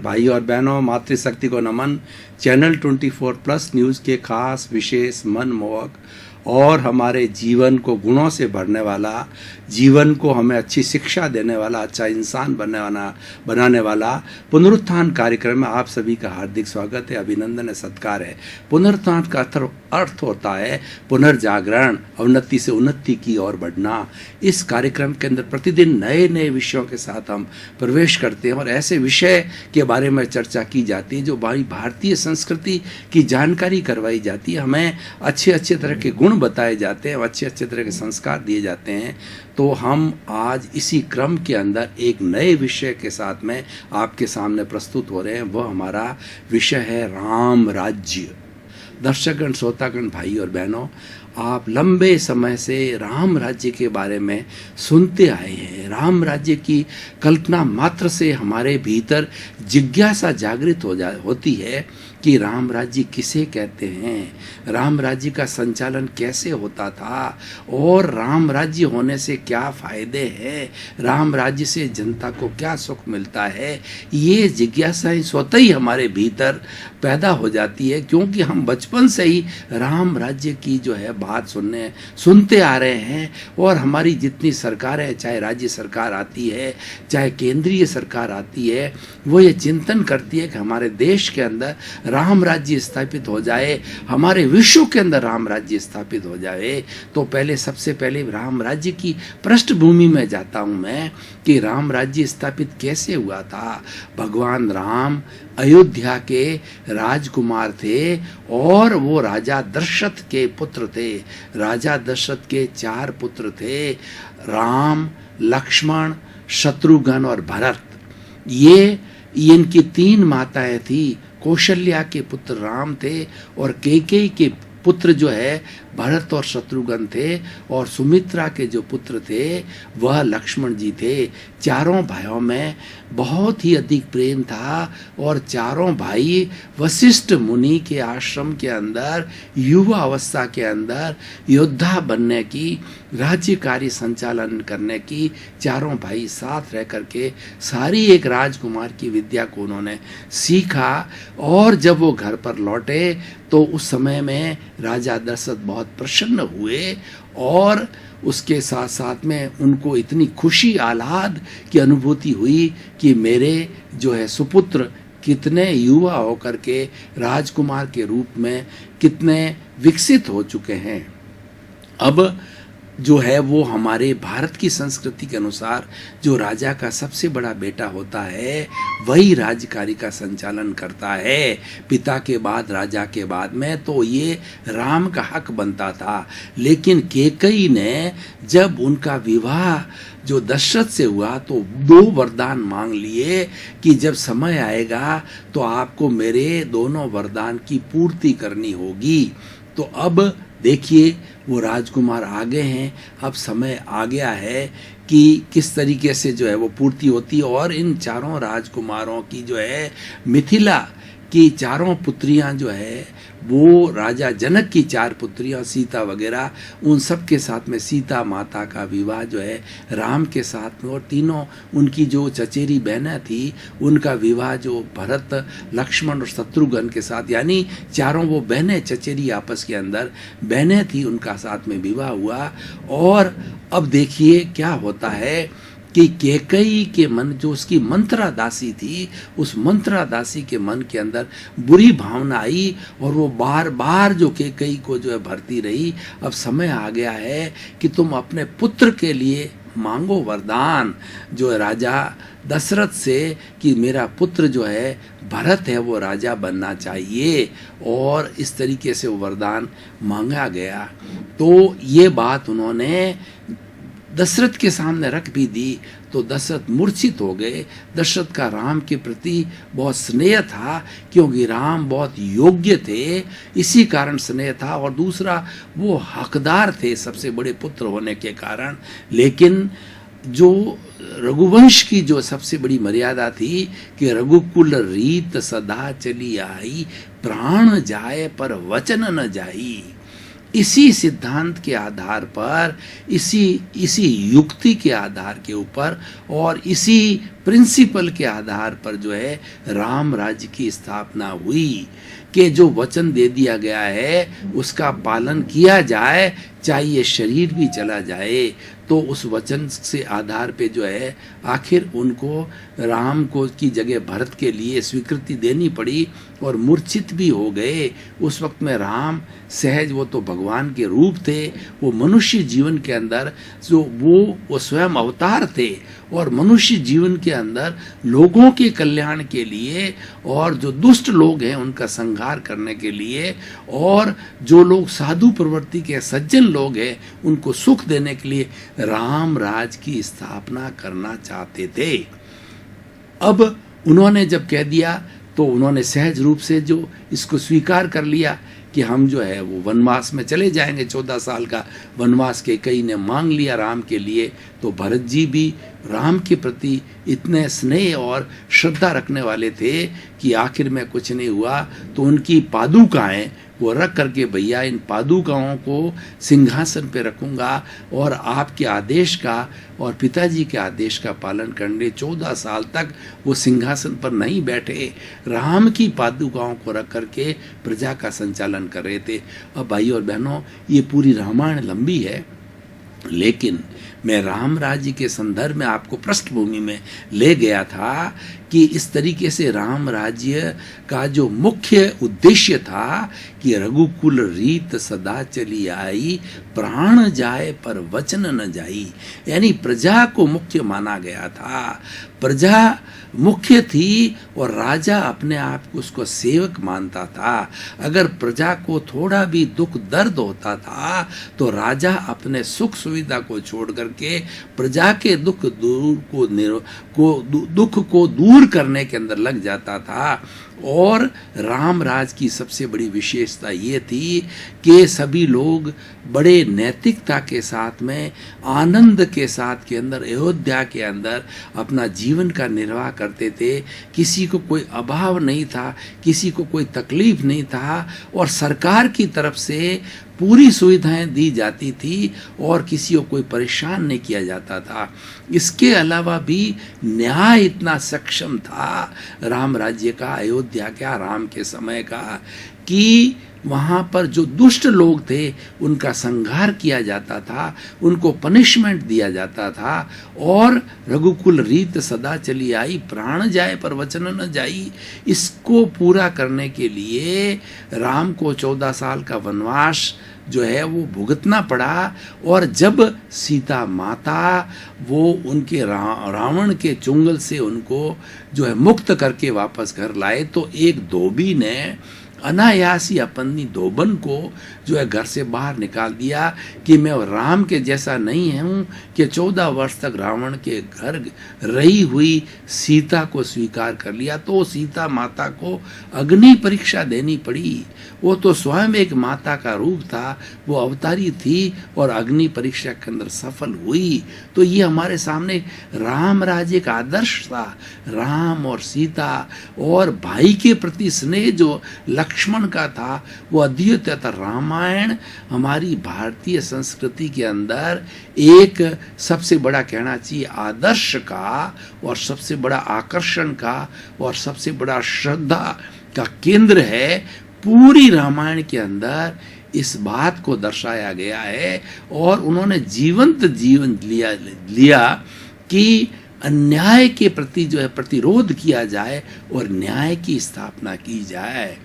भाई और बहनों, मातृशक्ति को नमन। चैनल 24+ न्यूज़ के खास विशेष मनमोहक और हमारे जीवन को गुणों से भरने वाला, जीवन को हमें अच्छी शिक्षा देने वाला, अच्छा इंसान बनाने वाला पुनरुत्थान कार्यक्रम में आप सभी का हार्दिक स्वागत है, अभिनंदन है, सत्कार है। पुनरुत्थान का अर्थ होता है पुनर्जागरण, अवनति से उन्नति की ओर बढ़ना। इस कार्यक्रम के अंदर प्रतिदिन नए नए विषयों के साथ हम प्रवेश करते हैं और ऐसे विषय के बारे में चर्चा की जाती है जो हमारी भारतीय संस्कृति की जानकारी करवाई जाती है। हमें अच्छे अच्छे तरह के गुण बताए जाते हैं, अच्छे अच्छे तरह के संस्कार दिए जाते हैं। तो हम आज इसी क्रम के अंदर एक नए विषय के साथ में आपके सामने प्रस्तुत हो रहे हैं। वह हमारा विषय है राम राज्य। दर्शकगण, श्रोतागण, भाई और बहनों, आप लंबे समय से राम राज्य के बारे में सुनते आए हैं। राम राज्य की कल्पना मात्र से हमारे भीतर जिज्ञासा जागृत होती है कि राम राज्य किसे कहते हैं, राम राज्य का संचालन कैसे होता था और राम राज्य होने से क्या फायदे हैं, राम राज्य से जनता को क्या सुख मिलता है। ये जिज्ञासाएं स्वतः ही हमारे भीतर पैदा हो जाती है, क्योंकि हम बचपन से ही राम राज्य की जो है बात सुनते आ रहे हैं। और हमारी जितनी सरकारें, चाहे राज्य सरकार आती है, चाहे केंद्रीय सरकार आती है, वो ये चिंतन करती है कि हमारे देश के अंदर राम राज्य स्थापित हो जाए, हमारे विश्व के अंदर राम राज्य स्थापित हो जाए। तो सबसे पहले राम राज्य की पृष्ठभूमि में जाता हूं मैं कि राम राज्य स्थापित कैसे हुआ था। भगवान राम अयोध्या के राजकुमार थे और वो राजा दशरथ के पुत्र थे। राजा दशरथ के 4 पुत्र थे, राम, लक्ष्मण, शत्रुघ्न और भरत। ये इनकी 3 माताएं थी। कौशल्या के पुत्र राम थे और कैकेयी के पुत्र जो है भरत और शत्रुघ्न थे, और सुमित्रा के जो पुत्र थे वह लक्ष्मण जी थे। चारों भाइयों में बहुत ही अधिक प्रेम था और चारों भाई वशिष्ठ मुनि के आश्रम के अंदर युवा अवस्था के अंदर योद्धा बनने की, राज्य कार्य संचालन करने की, चारों भाई साथ रह करके सारी एक राजकुमार की विद्या को उन्होंने सीखा। और जब वो घर पर लौटे तो उस समय में राजा दशरथ बहुत प्रसन्न हुए और उसके साथ साथ में उनको इतनी खुशी, आह्लाद की अनुभूति हुई कि मेरे जो है सुपुत्र कितने युवा होकर के राजकुमार के रूप में कितने विकसित हो चुके हैं। अब जो है वो हमारे भारत की संस्कृति के अनुसार जो राजा का सबसे बड़ा बेटा होता है वही राज्यकारी का संचालन करता है। पिता के बाद, राजा के बाद में तो ये राम का हक बनता था। लेकिन कैकेयी ने जब उनका विवाह जो दशरथ से हुआ तो 2 वरदान मांग लिए कि जब समय आएगा तो आपको मेरे दोनों वरदान की पूर्ति करनी होगी। तो अब देखिए, वो राजकुमार आ गए हैं, अब समय आ गया है कि किस तरीके से जो है वो पूर्ति होती है। और इन चारों राजकुमारों की जो है मिथिला की चारों पुत्रियां जो है वो राजा जनक की 4 पुत्रियां, सीता वगैरह, उन सब के साथ में सीता माता का विवाह जो है राम के साथ में, और तीनों उनकी जो चचेरी बहनें थी उनका विवाह जो भरत, लक्ष्मण और शत्रुघ्न के साथ, यानी चारों वो बहनें चचेरी आपस के अंदर बहनें थी, उनका साथ में विवाह हुआ। और अब देखिए क्या होता है कि कैकेयी के मन, जो उसकी मंत्रा दासी थी, उस मंत्रा दासी के मन के अंदर बुरी भावना आई और वो बार बार जो कैकेयी को जो है भरती रही। अब समय आ गया है कि तुम अपने पुत्र के लिए मांगो वरदान, जो है राजा दशरथ से, कि मेरा पुत्र जो है भरत है वो राजा बनना चाहिए। और इस तरीके से वो वरदान मांगा गया। तो ये बात उन्होंने दशरथ के सामने रख भी दी तो दशरथ मूर्छित हो गए। दशरथ का राम के प्रति बहुत स्नेह था, क्योंकि राम बहुत योग्य थे, इसी कारण स्नेह था। और दूसरा, वो हकदार थे सबसे बड़े पुत्र होने के कारण। लेकिन जो रघुवंश की जो सबसे बड़ी मर्यादा थी कि रघुकुल रीत सदा चली आई, प्राण जाए पर वचन न जाई। इसी सिद्धांत के आधार पर, इसी युक्ति के आधार के ऊपर और इसी प्रिंसिपल के आधार पर जो है राम राज्य की स्थापना हुई कि जो वचन दे दिया गया है उसका पालन किया जाए, चाहे ये शरीर भी चला जाए। तो उस वचन से आधार पे जो है आखिर उनको राम को की जगह भरत के लिए स्वीकृति देनी पड़ी और मूर्छित भी हो गए। उस वक्त में राम सहज, वो तो भगवान के रूप थे, वो मनुष्य जीवन के अंदर जो वो स्वयं अवतार थे और मनुष्य जीवन के अंदर लोगों के कल्याण के लिए और जो दुष्ट लोग हैं उनका संहार करने के लिए और जो लोग साधु प्रवृत्ति के सज्जन लोग हैं उनको सुख देने के लिए राम राज की स्थापना करना चाहते थे। अब उन्होंने जब कह दिया तो उन्होंने सहज रूप से जो इसको स्वीकार कर लिया कि हम जो है वो वनवास में चले जाएंगे। 14 साल का वनवास कैकेयी ने मांग लिया राम के लिए। तो भरत जी भी राम के प्रति इतने स्नेह और श्रद्धा रखने वाले थे कि आखिर में कुछ नहीं हुआ तो उनकी पादुकाएं वो रख करके, भैया इन पादुकाओं को सिंहासन पे रखूंगा और आपके आदेश का और पिताजी के आदेश का पालन करने। 14 साल तक वो सिंहासन पर नहीं बैठे, राम की पादुकाओं को रख करके प्रजा का संचालन कर रहे थे। अब भाई और बहनों, ये पूरी रामायण लंबी है, लेकिन मैं राम राज्य के संदर्भ में आपको पृष्ठभूमि में ले गया था कि इस तरीके से राम राज्य का जो मुख्य उद्देश्य था कि रघुकुल रीत सदा चली आई, प्राण जाए पर वचन न जाई, यानी प्रजा को मुख्य माना गया था। प्रजा मुख्य थी और राजा अपने आप को उसको सेवक मानता था। अगर प्रजा को थोड़ा भी दुख दर्द होता था तो राजा अपने सुख सुविधा को छोड़ करके प्रजा के दुख को दूर करने के अंदर लग जाता था। और राम राज की सबसे बड़ी विशेषता ये थी कि सभी लोग बड़े नैतिकता के साथ में, आनंद के साथ के अंदर अयोध्या के अंदर अपना जीवन का निर्वाह करते थे। किसी को कोई अभाव नहीं था, किसी को कोई तकलीफ नहीं था और सरकार की तरफ से पूरी सुविधाएं दी जाती थी और किसी को कोई परेशान नहीं किया जाता था। इसके अलावा भी न्याय इतना सक्षम था राम राज्य का, अयोध्या का, राम के समय का, कि वहाँ पर जो दुष्ट लोग थे उनका संहार किया जाता था, उनको पनिशमेंट दिया जाता था। और रघुकुल रीत सदा चली आई, प्राण जाए पर वचन न जाई, इसको पूरा करने के लिए राम को 14 साल का वनवास जो है वो भुगतना पड़ा। और जब सीता माता वो उनके रावण के चुंगल से उनको जो है मुक्त करके वापस घर लाए तो एक धोबी ने अनायासी अपनी धोबन को जो है घर से बाहर निकाल दिया कि मैं राम के जैसा नहीं हूँ कि 14 वर्ष तक रावण के घर रही हुई सीता को स्वीकार कर लिया। तो सीता माता को अग्नि परीक्षा देनी पड़ी। वो तो स्वयं एक माता का रूप था, वो अवतारी थी और अग्नि परीक्षा के अंदर सफल हुई। तो ये हमारे सामने राम राज्य का आदर्श था। राम और सीता और भाई के प्रति स्नेह जो लक्ष्मण का था वो अद्वितीय था। रामायण हमारी भारतीय संस्कृति के अंदर एक सबसे बड़ा कहना चाहिए आदर्श का और सबसे बड़ा आकर्षण का और सबसे बड़ा श्रद्धा का केंद्र है। पूरी रामायण के अंदर इस बात को दर्शाया गया है और उन्होंने जीवंत जीवन लिया कि अन्याय के प्रति जो है प्रतिरोध किया जाए और न्याय की स्थापना की जाए।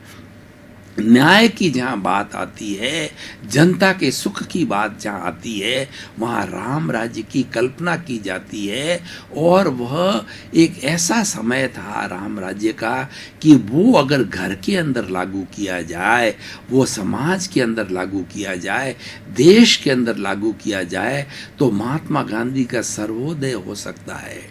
न्याय की जहाँ बात आती है, जनता के सुख की बात जहाँ आती है, वहाँ राम राज्य की कल्पना की जाती है। और वह एक ऐसा समय था राम राज्य का कि वो अगर घर के अंदर लागू किया जाए, वो समाज के अंदर लागू किया जाए, देश के अंदर लागू किया जाए तो महात्मा गांधी का सर्वोदय हो सकता है।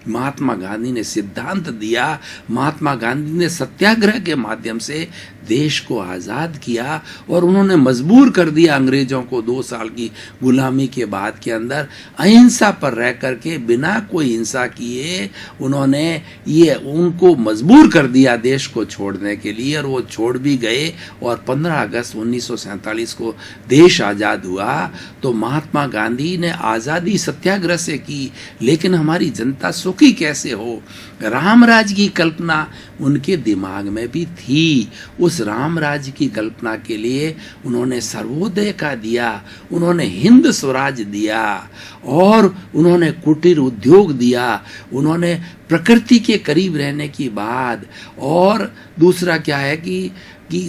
महात्मा गांधी ने सिद्धांत दिया, महात्मा गांधी ने सत्याग्रह के माध्यम से देश को आज़ाद किया और उन्होंने मजबूर कर दिया अंग्रेजों को 2 साल की गुलामी के बाद के अंदर अहिंसा पर रह करके बिना कोई हिंसा किए उन्होंने ये उनको मजबूर कर दिया देश को छोड़ने के लिए और वो छोड़ भी गए। और 15 अगस्त 1947 को देश आज़ाद हुआ। तो महात्मा गांधी ने आज़ादी सत्याग्रह से की, लेकिन हमारी जनता सुख सुखी कैसे हो। राम राज्य की कल्पना उनके दिमाग में भी थी। उस राम राज्य की कल्पना के लिए उन्होंने सर्वोदय का दिया, उन्होंने हिंद स्वराज दिया, और उन्होंने कुटीर उद्योग दिया, उन्होंने प्रकृति के करीब रहने की बात, और दूसरा क्या है कि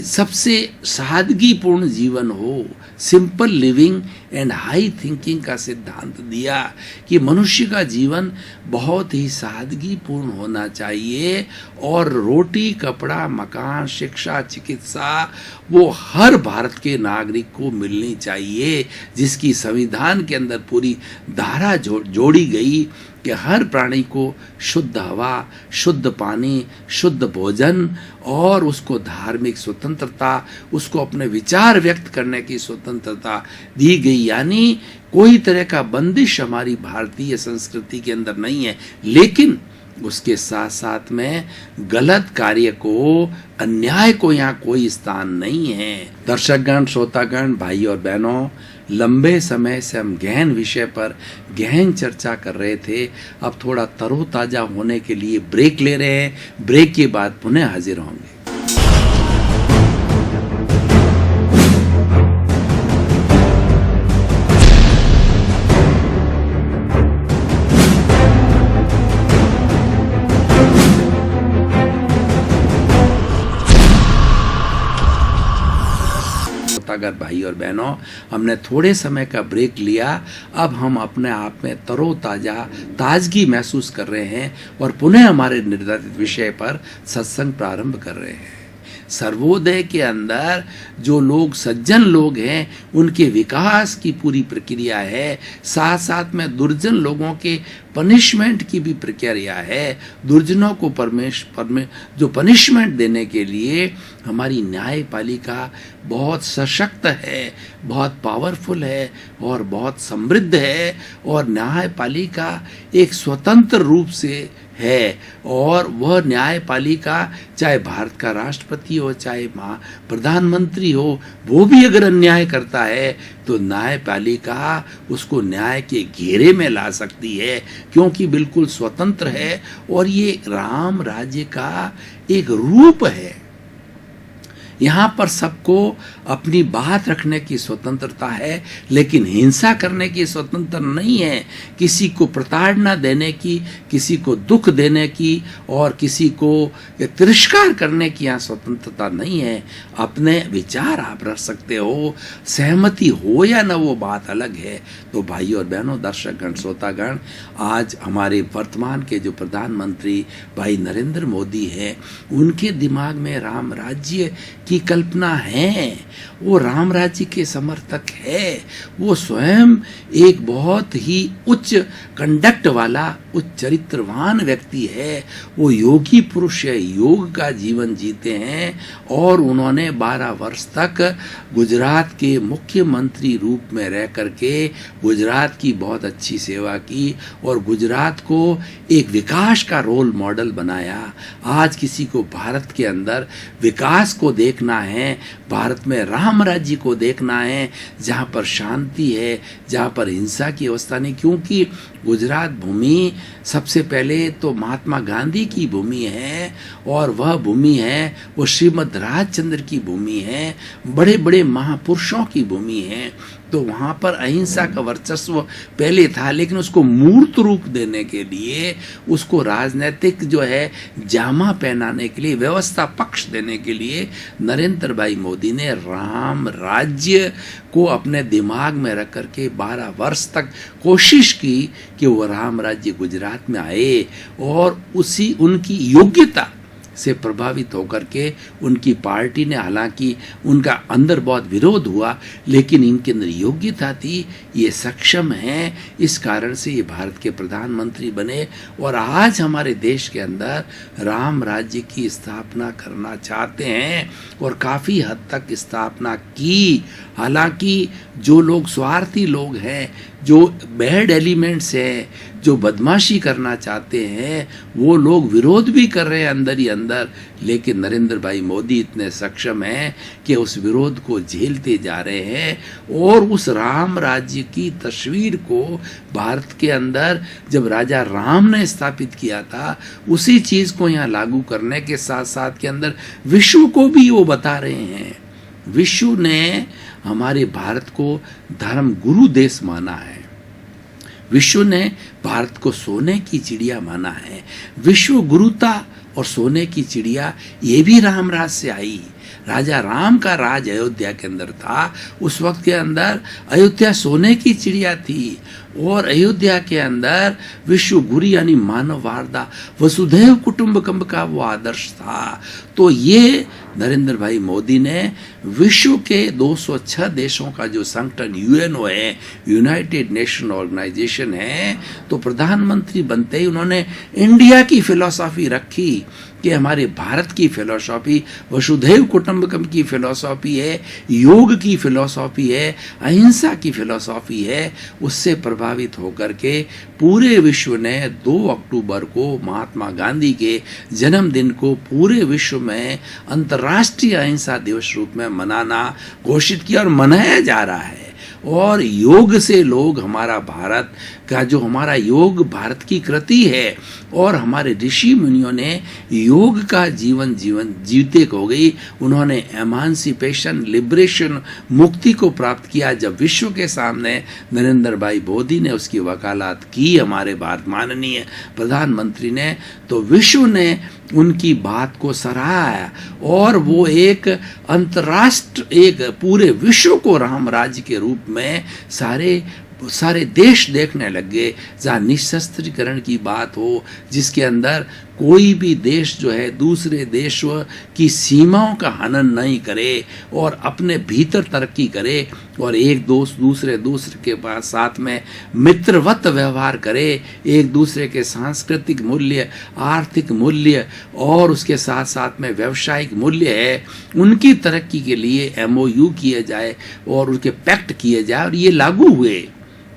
सबसे सादगीपूर्ण जीवन हो, simple living and high thinking का सिद्धांत दिया कि मनुष्य का जीवन बहुत ही सादगीपूर्ण होना चाहिए, और रोटी, कपड़ा, मकान, शिक्षा, चिकित्सा वो हर भारत के नागरिक को मिलनी चाहिए, जिसकी संविधान के अंदर पूरी धारा जोड़ी गई कि हर प्राणी को शुद्ध हवा, शुद्ध पानी, शुद्ध भोजन, और उसको धार्मिक स्वतंत्रता, उसको अपने विचार व्यक्त करने की स्वतंत्रता दी गई। यानी कोई तरह का बंदिश हमारी भारतीय संस्कृति के अंदर नहीं है, लेकिन उसके साथ साथ में गलत कार्य को, अन्याय को यहाँ कोई स्थान नहीं है। दर्शकगण, श्रोतागण, भाई और बहनों, लंबे समय से हम गहन विषय पर गहन चर्चा कर रहे थे। अब थोड़ा तरोताजा होने के लिए ब्रेक ले रहे हैं। ब्रेक के बाद पुनः हाजिर होंगे। अगर भाई और बहनों, हमने थोड़े समय का ब्रेक लिया, अब हम अपने आप में तरोताजा, ताजगी महसूस कर रहे हैं और पुनः हमारे निर्धारित विषय पर सत्संग प्रारंभ कर रहे हैं। सर्वोदय के अंदर जो लोग सज्जन लोग हैं उनके विकास की पूरी प्रक्रिया है, साथ साथ में दुर्जन लोगों के पनिशमेंट की भी प्रक्रिया है। दुर्जनों को जो पनिशमेंट देने के लिए हमारी न्यायपालिका बहुत सशक्त है, बहुत पावरफुल है और बहुत समृद्ध है, और न्यायपालिका एक स्वतंत्र रूप से है, और वह न्यायपालिका चाहे भारत का राष्ट्रपति हो, चाहे प्रधानमंत्री हो, वो भी अगर अन्याय करता है तो न्यायपालिका उसको न्याय के घेरे में ला सकती है, क्योंकि बिल्कुल स्वतंत्र है। और ये राम राज्य का एक रूप है। यहाँ पर सबको अपनी बात रखने की स्वतंत्रता है, लेकिन हिंसा करने की स्वतंत्रता नहीं है। किसी को प्रताड़ना देने की, किसी को दुख देने की और किसी को तिरस्कार करने की यहाँ स्वतंत्रता नहीं है। अपने विचार आप रख सकते हो, सहमति हो या न वो बात अलग है। तो भाई और बहनों, दर्शकगण, श्रोतागण, आज हमारे वर्तमान के जो प्रधानमंत्री भाई नरेंद्र मोदी हैं, उनके दिमाग में राम राज्य की कल्पना है। वो राम राज्य के समर्थक है। वो स्वयं एक बहुत ही उच्च कंडक्ट वाला, उच्च चरित्रवान व्यक्ति है। वो योगी पुरुष है, योग का जीवन जीते हैं, और उन्होंने 12 वर्ष तक गुजरात के मुख्यमंत्री रूप में रह करके गुजरात की बहुत अच्छी सेवा की और गुजरात को एक विकास का रोल मॉडल बनाया। आज किसी को भारत के अंदर विकास को देखना है, भारत में राम राज्य को देखना है, जहाँ पर शांति है, जहाँ पर हिंसा की अवस्था नहीं, क्योंकि गुजरात भूमि सबसे पहले तो महात्मा गांधी की भूमि है, और वह भूमि है वो श्रीमद् राजचंद्र की भूमि है, बड़े बड़े महापुरुषों की भूमि है। तो वहाँ पर अहिंसा का वर्चस्व पहले था, लेकिन उसको मूर्त रूप देने के लिए, उसको राजनीतिक जो है जामा पहनाने के लिए, व्यवस्था पक्ष देने के लिए नरेंद्र भाई मोदी ने राम राज्य को अपने दिमाग में रख करके 12 वर्ष तक कोशिश की कि वो राम राज्य गुजरात में आए, और उसी उनकी योग्यता से प्रभावित होकर के उनकी पार्टी ने, हालांकि उनका अंदर बहुत विरोध हुआ, लेकिन इनके अंदर योग्यता थी, ये सक्षम हैं, इस कारण से ये भारत के प्रधानमंत्री बने। और आज हमारे देश के अंदर राम राज्य की स्थापना करना चाहते हैं और काफ़ी हद तक स्थापना की। हालांकि जो लोग स्वार्थी लोग हैं, जो बैड एलिमेंट्स हैं, जो बदमाशी करना चाहते हैं वो लोग विरोध भी कर रहे हैं अंदर ही अंदर, लेकिन नरेंद्र भाई मोदी इतने सक्षम हैं कि उस विरोध को झेलते जा रहे हैं और उस राम राज्य की तस्वीर को भारत के अंदर जब राजा राम ने स्थापित किया था उसी चीज को यहाँ लागू करने के साथ साथ के अंदर विश्व को भी वो बता रहे हैं। विश्व ने हमारे भारत को धर्म गुरु देश माना है, विश्व ने भारत को सोने की चिड़िया माना है। विश्व गुरुता और सोने की चिड़िया ये भी रामराज से आई। राजा राम का राज अयोध्या के अंदर था, उस वक्त के अंदर अयोध्या सोने की चिड़िया थी और अयोध्या के अंदर विश्व गुरु यानी मानववादा वसुधैव कुटुंबकम का वो आदर्श था। तो ये नरेंद्र भाई मोदी ने विश्व के 206 देशों का जो संगठन यूएनओ है, यूनाइटेड नेशन ऑर्गेनाइजेशन है, तो प्रधानमंत्री बनते ही उन्होंने इंडिया की फिलॉसफी रखी कि हमारे भारत की फिलॉसफी वसुधैव कुटुंबकम की फिलॉसफी है, योग की फिलॉसफी है, अहिंसा की फिलॉसफी है। उससे प्रभावित होकर के पूरे विश्व ने 2 अक्टूबर को महात्मा गांधी के जन्मदिन को पूरे विश्व में अंतर्राष्ट्रीय अहिंसा दिवस रूप में मनाना घोषित किया और मनाया जा रहा है। और योग से लोग हमारा भारत का जो हमारा योग भारत की कृति है और हमारे ऋषि मुनियों ने योग का जीवन जीते हो गई। उन्होंने एमांसिपेशन लिबरेशन मुक्ति को प्राप्त किया। जब विश्व के सामने नरेंद्र भाई मोदी ने उसकी वकालत की, हमारे भारत माननीय प्रधानमंत्री ने, तो विश्व ने उनकी बात को सराहा और वो एक अंतर्राष्ट्र एक पूरे विश्व को राम राज्य के रूप में सारे देश देखने लग गए। जहाँ निशस्त्रीकरण की बात हो, जिसके अंदर कोई भी देश जो है दूसरे देश की सीमाओं का हनन नहीं करे और अपने भीतर तरक्की करे और एक दूसरे के पास साथ में मित्रवत व्यवहार करे, एक दूसरे के सांस्कृतिक मूल्य, आर्थिक मूल्य और उसके साथ साथ में व्यावसायिक मूल्य है, उनकी तरक्की के लिए MOU किए जाए और उनके पैक्ट किए जाए और ये लागू हुए।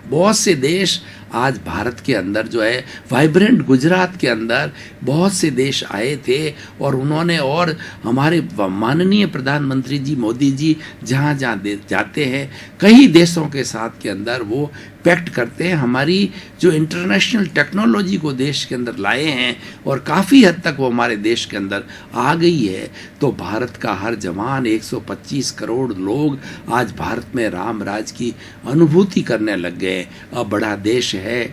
बहुत से देश आज भारत के अंदर जो है वाइब्रेंट गुजरात के अंदर बहुत से देश आए थे और उन्होंने और हमारे माननीय प्रधानमंत्री जी मोदी जी जहाँ जाते हैं कई देशों के साथ के अंदर वो पैक्ट करते हैं। हमारी जो इंटरनेशनल टेक्नोलॉजी को देश के अंदर लाए हैं और काफ़ी हद तक वो हमारे देश के अंदर आ गई है। तो भारत का हर जवान 125 करोड़ लोग आज भारत में राम राज की अनुभूति करने लग गए। अब बड़ा देश है,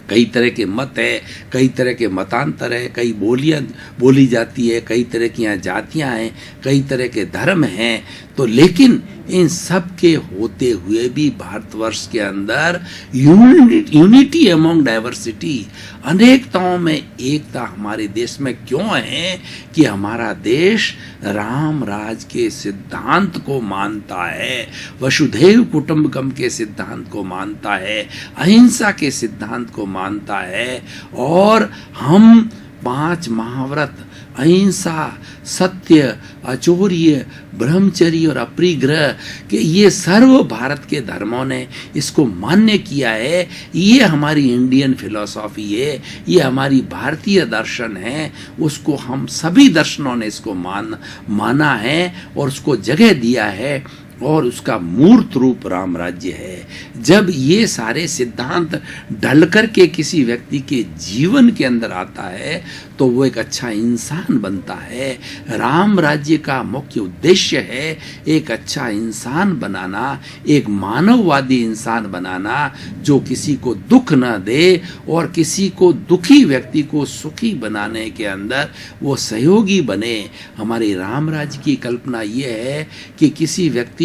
कई तरह के मत है, कई तरह के मतांतर है, कई बोलियाँ बोली जाती है, कई तरह की यहाँ जातियाँ हैं, कई तरह के धर्म हैं। तो लेकिन इन सब के होते हुए भी भारतवर्ष के अंदर यूनिटी अमॉन्ग डाइवर्सिटी, अनेकताओं में एकता हमारे देश में क्यों है कि हमारा देश राम राज के सिद्धांत को मानता है, वसुधैव कुटुंबकम के सिद्धांत को मानता है, अहिंसा के सिद्धांत को मानता है और हम 5 महाव्रत अहिंसा, सत्य, अचौर्य, ब्रह्मचर्य और अपरिग्रह के ये सर्व भारत के धर्मों ने इसको मान्य किया है। ये हमारी इंडियन फिलॉसफी है, ये हमारी भारतीय दर्शन है, उसको हम सभी दर्शनों ने इसको माना है और उसको जगह दिया है और उसका मूर्त रूप राम राज्य है। जब ये सारे सिद्धांत ढल करके किसी व्यक्ति के जीवन के अंदर आता है तो वो एक अच्छा इंसान बनता है। राम राज्य का मुख्य उद्देश्य है एक अच्छा इंसान बनाना, एक मानववादी इंसान बनाना जो किसी को दुख न दे और किसी को दुखी व्यक्ति को सुखी बनाने के अंदर वो सहयोगी बने। हमारे राम राज्य की कल्पना ये है कि किसी व्यक्ति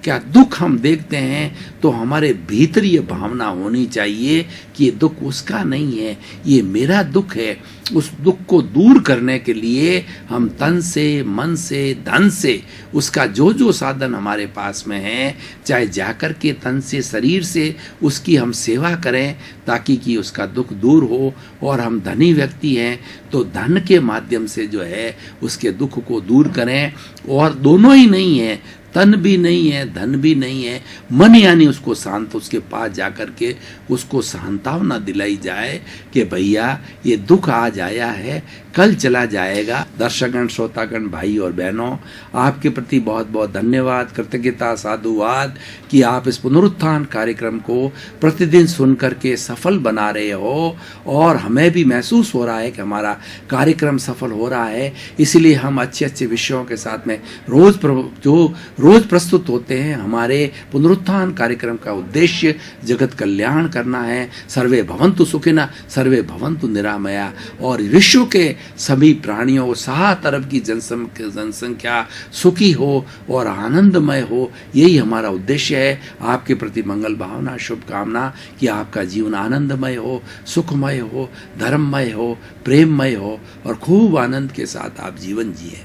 क्या दुख हम देखते हैं तो हमारे भीतर ये भावना होनी चाहिए कि ये दुख उसका नहीं है, ये मेरा दुख है। उस दुख को दूर करने के लिए हम तन से, मन से, धन से उसका जो साधन हमारे पास में है, चाहे जाकर के तन से, शरीर से उसकी हम सेवा करें ताकि कि उसका दुख दूर हो। और हम धनी व्यक्ति हैं तो धन के माध्यम से जो है उसके दुख को दूर करें। और दोनों ही नहीं है, तन भी नहीं है, धन भी नहीं है, मन यानी उसको शांत, उसके पास जाकर के उसको सांत्वना दिलाई जाए कि भैया ये दुख आज आया है, कल चला जाएगा। दर्शकगण, श्रोतागण, भाई और बहनों, आपके प्रति बहुत बहुत धन्यवाद, कृतज्ञता, साधुवाद कि आप इस पुनरुत्थान कार्यक्रम को प्रतिदिन सुन करके सफल बना रहे हो और हमें भी महसूस हो रहा है कि हमारा कार्यक्रम सफल हो रहा है। इसलिए हम अच्छे अच्छे विषयों के साथ में रोज प्रस्तुत होते हैं। हमारे पुनरुत्थान कार्यक्रम का उद्देश्य जगत कल्याण करना है। सर्वे भवन्तु सुखिनः, सर्वे भवन्तु निरामया, और विश्व के सभी प्राणियों, 7 अरब की जनसंख्या सुखी हो और आनंदमय हो, यही हमारा उद्देश्य है। आपके प्रति मंगल भावना, शुभकामना कि आपका जीवन आनंदमय हो, सुखमय हो, धर्ममय हो, प्रेममय हो और खूब आनंद के साथ आप जीवन जिए।